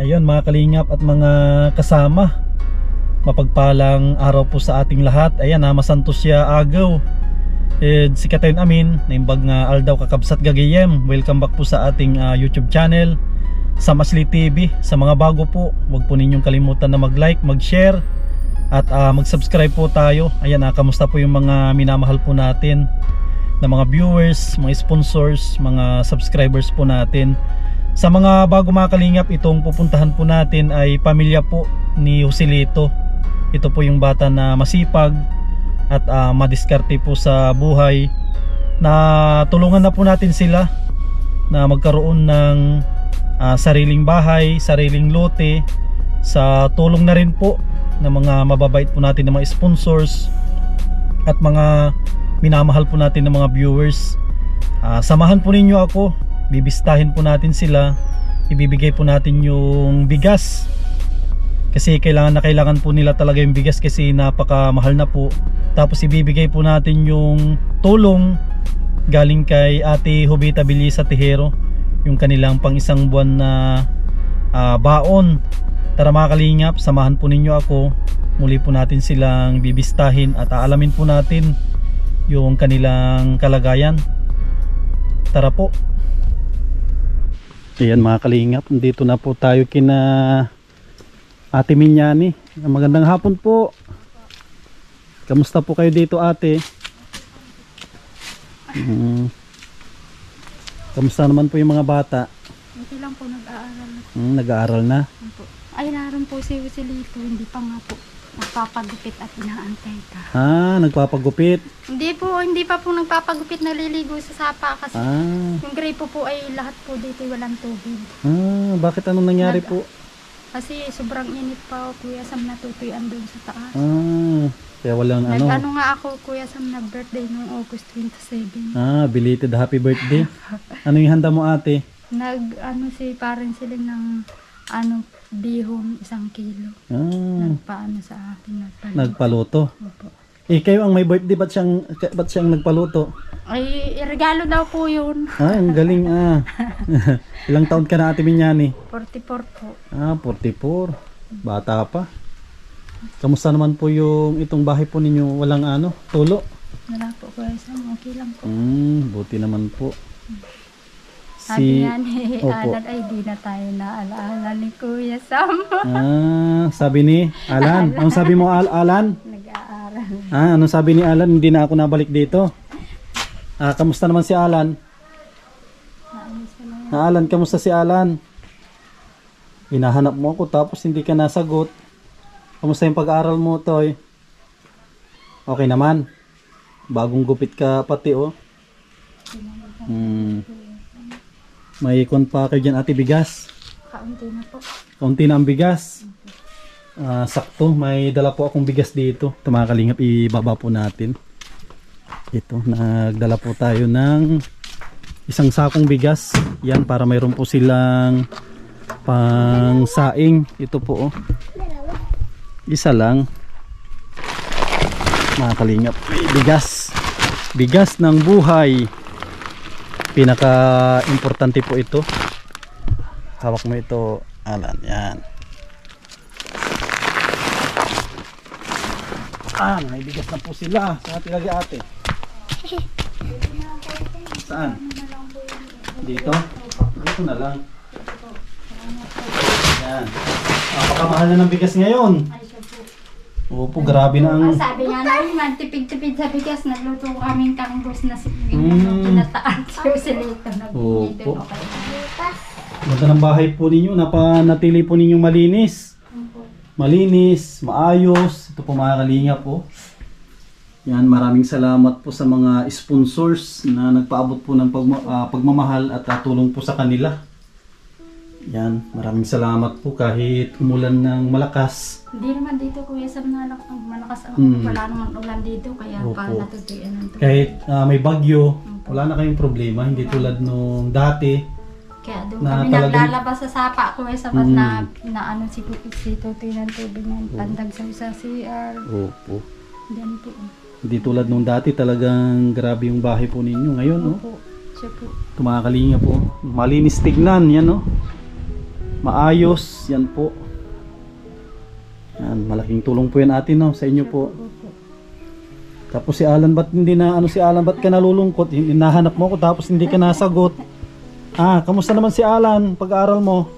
Ayun mga kalingap at mga kasama, mapagpalang araw po sa ating lahat. Ayan masantos siya agaw. Si Katayon Amin, naimbag nga aldaw kakabsat gagayem. Welcome back po sa ating YouTube channel, Samasli TV. Sa mga bago po, huwag po ninyong kalimutan na mag-like, mag-share at mag-subscribe po tayo. Ayan kamusta po yung mga minamahal po natin na mga viewers, mga sponsors, mga subscribers po natin. Sa mga bago mga kalingap, itong pupuntahan po natin ay pamilya po ni Joselito. Ito po yung bata na masipag at madiskarte po sa buhay, na tulungan na po natin sila na magkaroon ng sariling bahay, sariling lote, sa tulong na rin po ng mga mababait po natin ng mga sponsors at mga minamahal po natin ng mga viewers. Samahan po ninyo ako, bibistahin po natin sila, ibibigay po natin yung bigas kasi kailangan po nila talaga yung bigas kasi napakamahal na po. Tapos ibibigay po natin yung tulong galing kay Ate Jovita Belisa Tejero, yung kanilang pang isang buwan na baon. Tara mga kalingap, samahan po ninyo ako, muli po natin silang bibistahin at aalamin po natin yung kanilang kalagayan. Tara po. Ayan mga kalingap, dito na po tayo kina Ate Minyani. Magandang hapon po. Kamusta po kayo dito, ate? Kamusta naman po yung mga bata? Okay lang po, nag-aaral na. Nag-aaral na? Ay, naroon po si Joselito, hindi pa nga po nagpapagupit at inaantay ka. Nagpapagupit? Hindi pa po nagpapagupit, naliligo sa sapa kasi yung gripo po ay lahat po dito walang tubig. Bakit anong nangyari po? Kasi sobrang init pa, Kuya Sam, natutuyan doon sa taas. Kaya walang Nag-ano nga ako, Kuya Sam, na birthday noong August 27. Belated happy birthday. Ano yung handa mo, ate? Si parents sila ng bihon 1 kilo. Nagpaano sa akin, Nagpaluto. Opo. Kayo ang may birthday, ba't siyang nagpaluto? Ay, regalo daw po yun. Ang galing Ilang taon ka na, Ate Minyani? 44 po. 44. Bata pa. Kamusta naman po yung itong bahay po ninyo? Walang tulo? Wala po, Kuya Sam, okay lang po. Buti naman po. Sabi nga ni Opo. Alan, ay di na tayo naalaala ni Kuya Sam. Sabi ni Alan. Anong sabi mo, Alan? Nag-aaral. Anong sabi ni Alan? Hindi na ako nabalik dito. Kamusta naman si Alan? Alan, kamusta si Alan? Hinahanap mo ako tapos hindi ka nasagot. Kamusta yung pag-aaral mo, Toy? Okay naman? Bagong gupit ka pati, oh. May ikon pa kayo dyan, ate, bigas? Kaunti na po. Kaunti na ang bigas. Sakto, may dala po akong bigas dito. Ito mga kalingap, ibaba po natin. Ito, nagdala po tayo ng isang sakong bigas. Yan, para mayroon po silang pang saing. Ito po, oh. Isa lang. Mga kalingap, bigas. Bigas ng buhay. Pinaka-importante po ito. Hawak mo ito, Alan. Yan. May bigas na po sila. Saan natin lagay, ate? Saan? Dito? Dito na lang. Yan. Napakamahal na ng bigas ngayon. Opo, grabe na ang... Sabi nga namin, magtipid-tipid sa bigas, nagluto kaming kanggos na pinataan si Joselito. Opo. Ganda ng bahay po ninyo, napanatili po ninyo malinis. Malinis, maayos. Ito po mga kalingap po. Yan, maraming salamat po sa mga sponsors na nagpaabot po ng pagmamahal at tulong po sa kanila. Yan, maraming salamat po kahit umulan ng malakas. Hindi naman dito, Kuya Sam, na malakas. Wala naman ulan dito, kaya pa natutuyan ng tubig. Kahit may bagyo, wala na kayong problema. Hindi tulad nung dati. Kaya doon Na kami talagang- naglalabas sa sapa, Kuya Sam, na si Tutoy ng tubig ng tandag sa CR. Opo. Diyan po. Hindi tulad nung dati, talagang grabe yung bahay po ninyo. Ngayon, no? Opo. Siya po. Tumakalinga po. Malinis tignan, yan, no? maayos. Yan po. Yan, malaking tulong po yan ate, no, sa inyo po. Opo. Tapos si Alan, ba't hindi na, ano si Alan, ba't ka nalulungkot? Hinahanap mo ko tapos hindi ka nasagot. Kamusta naman si Alan, pag-aaral mo?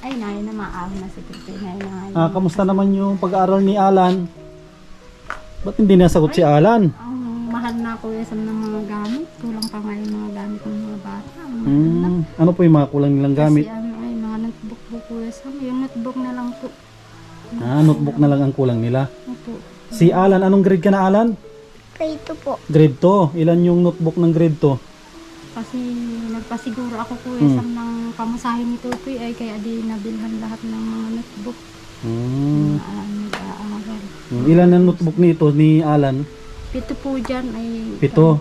Ay, nahin na maawa na si Tito. Nahin na. Kamusta naman yung pag-aaral ni Alan? Ba't hindi nasagot si Alan? Ang mahal na Kuya Sam ng mga gamit. Kulang pa nga yung mga gamit ng mga bata. Ano po yung mga kulang nilang gamit? Kasi ano ay mga notebook po Kuya Sam. Yung notebook na lang po. Notebook na lang ang kulang nila. Opo. Si Alan, anong grade ka na Alan? Grade 2 po. Grade 2. Ilan yung notebook ng grade 2? Kasi nagpasiguro ako Kuya Sam ng pamasahin ni Tutoy ay kaya di nabilhan lahat ng mga notebook. Nag-aaral. Ilan ang notebook nito ni Alan? 7 po dyan ay 7.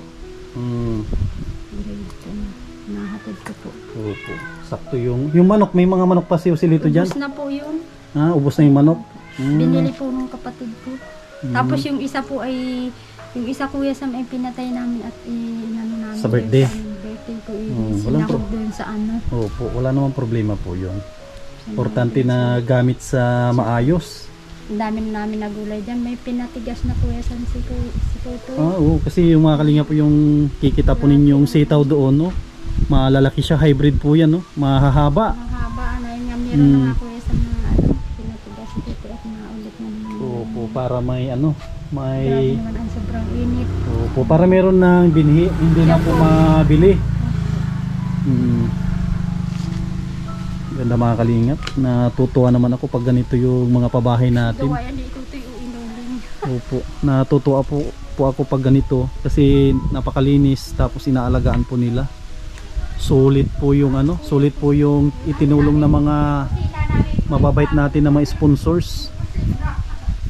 Nahatid ko po. Opo. Sakto yung manok, may mga manok pa si Joselito dyan. Ubus na po yun. Ubos na yung manok. Binili po nung kapatid ko. Tapos yung isa po ay, yung isa Kuya Sam ay pinatay namin at inano namin. Sa birthday? Sa birthday po. Walang Sinahog doon sa ano. Opo, wala namang problema po yun. Importante na gamit sa maayos. Ang dami na namin nagulay dyan. May pinatigas na Kuya Sam si Tutoy. Oo, kasi yung mga kalinga po yung kikita po ninyong sitaw doon, no? Malalaki siya, hybrid po yan, no? Mahahaba. Mahaba na yun nga. Meron na nga Kuya Sam na ano, pinatigas si Tutoy at naulit na naman. Opo, para may ano, Grabe may... naman ang sobrang init. Opo, para meron ng binhi, hindi na po mabili. Ganda mga kalingap. Natutuwa naman ako pag ganito yung mga pabahay natin. Gawa yan di Tutoy o inuling. Opo, natutuwa po ako pag ganito kasi napakalinis tapos inaalagaan po nila. Sulit po yung ano, sulit po yung itinulong ng mga mababait natin na mga sponsors.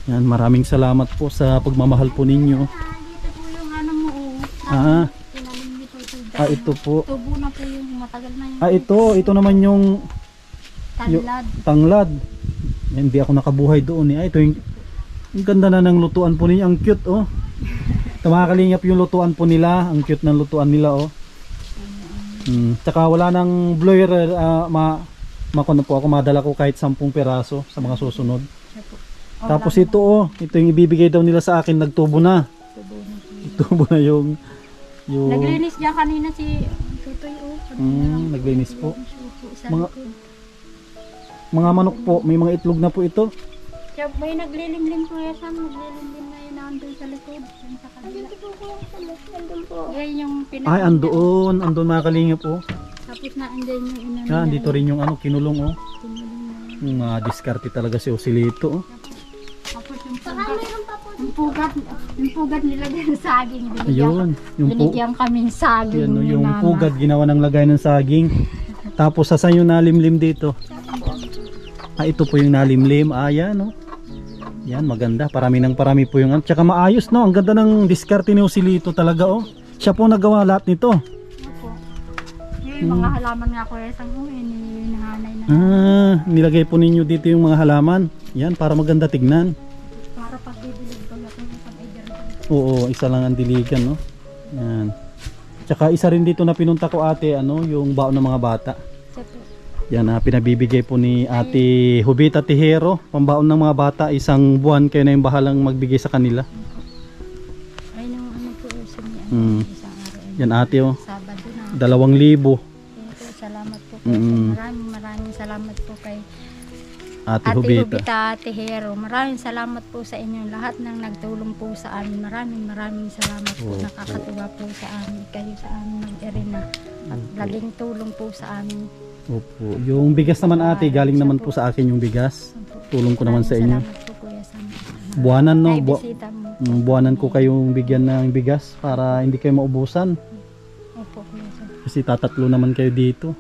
Yan, maraming salamat po sa pagmamahal po ninyo. Dito po yung ano mo. Tinalim ni Tutoy. Ito po. Tubo na po yung matagal na yung Ito naman yung tanlad. tanglad. Hindi ako nakabuhay doon eh. Ito yung ganda na ng lutuan po ninyo. Ang cute oh. Tumakalingap yung lutuan po nila. Ang cute ng lutuan nila oh. Tsaka wala nang blur. Makuna po ako, madala ko kahit 10 peraso sa mga susunod. Tapos ito oh, ito yung ibibigay daw nila sa akin, nagtubo na. Nagtubo na yung Naglinis niya kanina si Tutoy oh. Naglinis po. Mga manok po, may mga itlog na po ito. Siya, may naglilimlim po yan Sam. Naglilimlim na yun nandun sa likod. Yan sa kabila. Yan yung pinag- Andoon mga kalingap po. Tapos na andyan yung inano. Dito rin yung ano, kinulong oh. Tinulong na. Yung mga diskarte talaga si Joselito oh. Tapos yung pugat nilagay ng saging. Binigyan kaming saging. Yan, ni yung Mama. pugad ginawa ng lagay ng saging. Tapos saan yung nalimlim dito? Ito po yung nalimlim. Yan no. Yan maganda. Parami po yung ano. Tsaka maayos no. Ang ganda ng diskarte ni Joselito talaga oh. Siya po nagawa lahat nito. Opo. Yung mga halaman nga ko isang ni nanay na. Nilagay po ninyo dito yung mga halaman. Yan para maganda tignan. Para pag bibilig ko yung isang idea. Oo, isa lang ang diligan no. Yan. Tsaka isa rin dito na pinunta ko ate, ano, yung baon ng mga bata. Yan, pinabibigay po ni Ate Jubita Tihero, pambaon ng mga bata, 1 buwan kayo na yung bahalang magbigay sa kanila. Ay, nung ano po, isang araw. Yan ate oh, Sabado na. 2,000. Salamat po. Maraming salamat po kay Ate Ate Jubita. Jubita Tihero. Maraming salamat po sa inyo lahat ng nagtulong po sa amin. Maraming salamat po. Nakakatuwa po sa amin. Kayo sa amin mag-erina. At laging tulong po sa amin. Opo. Yung bigas naman ate, galing naman po sa akin yung bigas. Tulong ko naman sa inyo. Salamat po Kuya Sam. Buwanan no, Ay, bisita mo. buwanan ko kayong bigyan ng bigas para hindi kayo maubusan. Opo Kuya Sam. Kasi tatatlo naman kayo dito.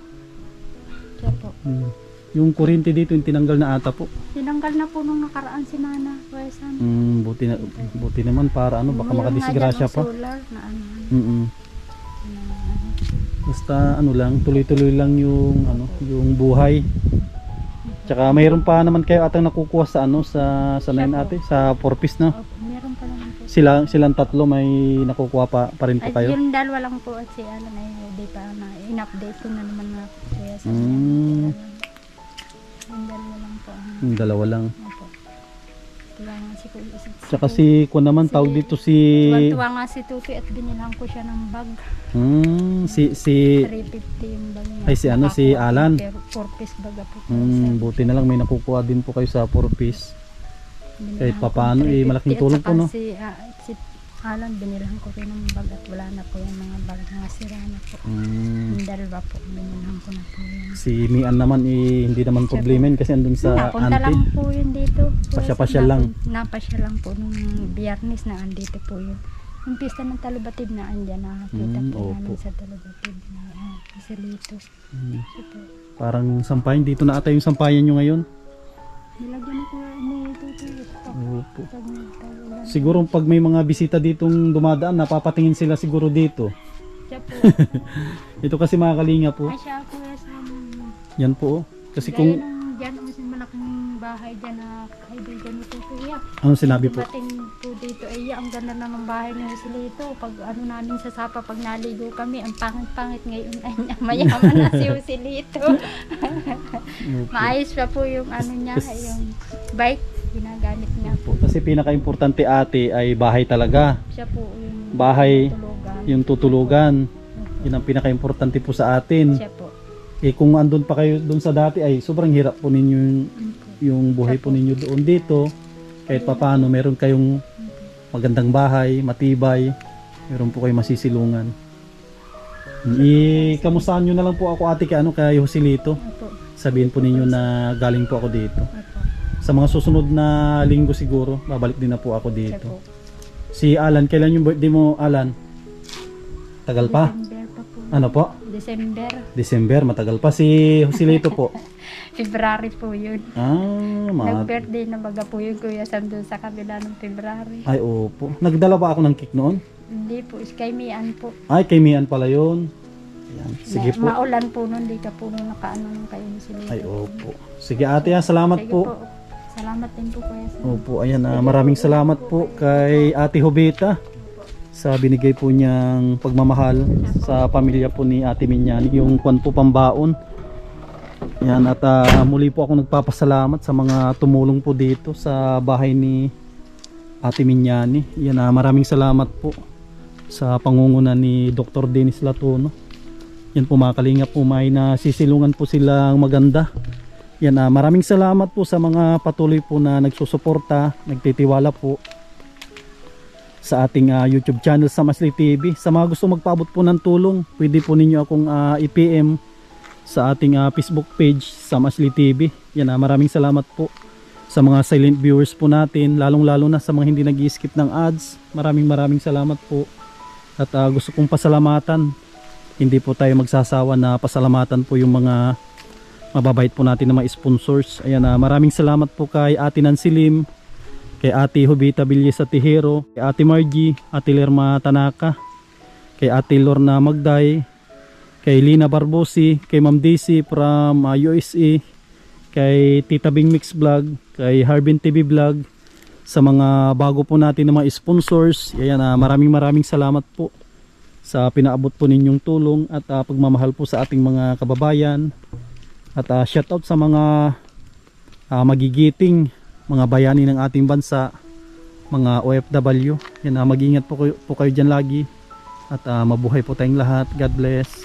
Siya po. Yung kuryente dito yung tinanggal na ata po. Tinanggal na po nung nakaraan si Nana Kuya Sam. Buti naman para ano, baka makadisgrasya pa. Solar na ano. Basta ano lang, tuloy-tuloy lang yung ano, yung buhay. Tsaka mayroon pa naman kayo atang nakukuha sa ano, sa nain ate, sa 4-piece na. Opo, meron pa naman po. Silang tatlo may nakukuha pa rin po Ay, kayo. yung dalawa lang po at si Alan ay hindi pa na in-update ko na naman na Kuya Sam. Yung dalawa lang. Opo. Tuwa nga si Kuya. Tsaka si Kwan naman, Si- tawag dito si... Tuwa nga si Tutoy at binilang ko siya ng bag. si 350 yung bag niya. Ay, si ano, si Nakakuha Alan. ng 4-piece bag po. buti na lang may nakukuha din po kayo sa 4-piece. Kahit papaano, malaking tulong po, no? Si Alan, binilang ko rin ng bag at wala na po yung mga bag, mga sira na po. Yung dalawa po, binilang ko na po yun. Si Mian naman, hindi naman problema yun kasi andun sa Napunta lang auntie. po yun dito. Pasya-pasya lang. Napasya lang po nung biyernes na andito po yun. Yung pista ng Talubatid na andyan, nakakita po namin opo. sa Talubatid na sa Lito. So po, Parang sampayan, dito na ata yung sampayan nyo ngayon. nilagyan ko ni Tutoy. Opo. Siguro pag may mga bisita ditong dumadaan, napapatingin sila siguro dito. Siya po. Ito kasi mga kalinga po. Ay siya po sa Yan po. Oh. Kasi gaya kung ng dyan ang malaking bahay dyan na kaibigan ni Tutoy. ano sinabi po. Dumating po dito ay ang ganda na ng bahay ni Joselito. Pag ano namin sa Sapa, pag naligo kami, ang pangit-pangit ngayon ay mayaman na si Joselito. Maayos pa po yung ano niya, yung bike, ginagamit niya po. Kasi pinaka-importante ate ay bahay talaga. Siya po yung Bahay, tulugan. yung tutulugan. Yun ang pinaka-importante po sa atin. Siya po. Eh kung andun pa kayo doon sa dati ay sobrang hirap po ninyo yung buhay po ninyo doon dito. Kahit papaano meron kayong magandang bahay, matibay. Meron po kayong masisilungan. Kamustahan nyo na lang po ako ate kay Joselito. Opo. Sabihin po ninyo na galing po ako dito. Opo. Sa mga susunod na linggo siguro, babalik din na po ako Siya dito. po. Si Alan, kailan yung birthday mo Alan? Tagal pa? December pa po. Ano po? December. December, matagal pa. Si Joselito po. February po yun. Mga... Nag-birthday na baga po yung Kuya Sam doon sa kabila ng February. Ay, opo. Nagdala ba ako ng cake noon? Hindi po, is kay Mian po. Ay, kay Mian pala yun. Ayan. Sige po. Maulan po nun, di ka po nung nakaano nung kayo sila. Ay, opo. Sige ate, salamat Sige po. Salamat din po Kuya Sam. Opo, ayan. Maraming salamat po kay Ate Jovita sa binigay po niyang pagmamahal sa pamilya po ni Ate Minyani. Yung kwan po pambaon. Yan, at muli po ako nagpapasalamat sa mga tumulong po dito sa bahay ni Ate Minyani. Yan, maraming salamat po sa pangunguna ni Dr. Dennis Latuno. Yan po mga kalingap po, may nasisilungan po silang maganda. Yan, maraming salamat po sa mga patuloy po na nagsusuporta, nagtitiwala po sa ating YouTube channel sa Masli TV. Sa mga gusto magpaabot po ng tulong, pwede po ninyo akong i-PM sa ating Facebook page sa Masli TV. Yan, maraming salamat po sa mga silent viewers po natin, lalong-lalo na sa mga hindi nag-i-skip ng ads. Maraming salamat po. At gusto kong pasalamatan. Hindi po tayo magsasawa na pasalamatan po yung mga mababait po natin na mga sponsors. Ayan, maraming salamat po kay Ate Nancy Lim, kay Ate Jovita Villas Atihero, kay Ate Margie, Ate Lerma Tanaka, kay Ate Lorna Magday, kay Lina Barbosi, kay Ma'am Daisy from USA, kay Tita Bing Mix Vlog, kay Harbin TV Vlog, sa mga bago po natin na mga sponsors. Ayan, maraming salamat po sa pinaabot po ninyong tulong at pagmamahal po sa ating mga kababayan. At shoutout sa mga magigiting mga bayani ng ating bansa, mga OFW. Yan, mag-ingat po kayo dyan lagi at mabuhay po tayong lahat. God bless.